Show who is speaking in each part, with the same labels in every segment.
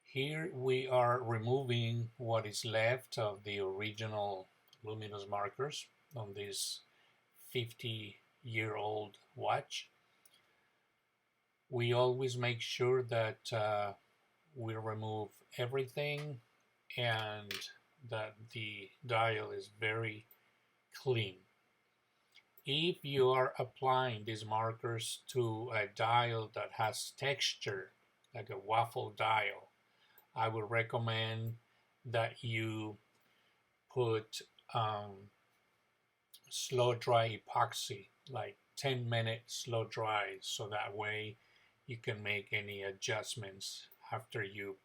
Speaker 1: Here we are removing what is left of the original Luminous markers on this 50-year-old watch. We always make sure that we remove everything and that the dial is very clean. If you are applying these markers to a dial that has texture, like a waffle dial, I would recommend that you put slow dry epoxy, like 10-minute slow dry, so that way you can make any adjustments after you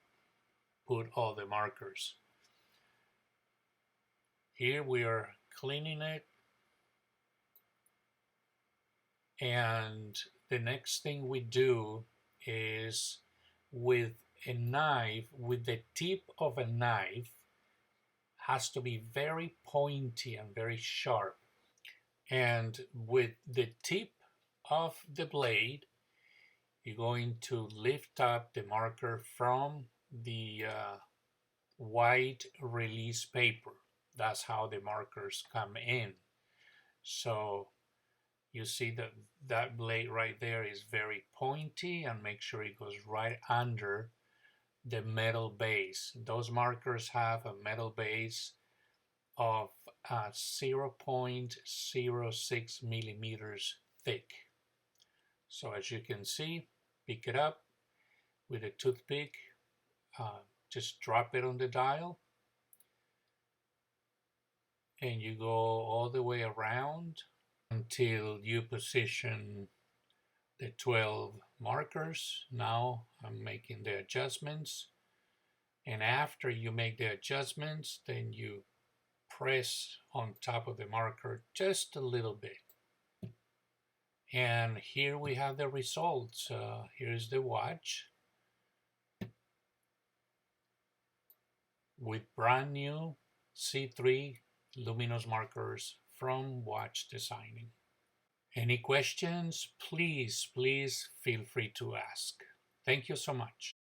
Speaker 1: put all the markers. Here we are cleaning it, and the next thing we do is with a knife, with the tip of a knife, has to be very pointy and very sharp. And with the tip of the blade, you're going to lift up the marker from the white release paper. That's how the markers come in. So you see that that blade right there is very pointy, and make sure it goes right under the metal base. Those markers have a metal base of 0.06 millimeters thick. So as you can see, pick it up with a toothpick, just drop it on the dial, and you go all the way around until you position the 12 markers. Now I'm making the adjustments, and after you make the adjustments, then you press on top of the marker just a little bit. And here we have the results. Here's the watch with brand new C3 Luminous markers from Watch Designing. Any questions? Please feel free to ask. Thank you so much.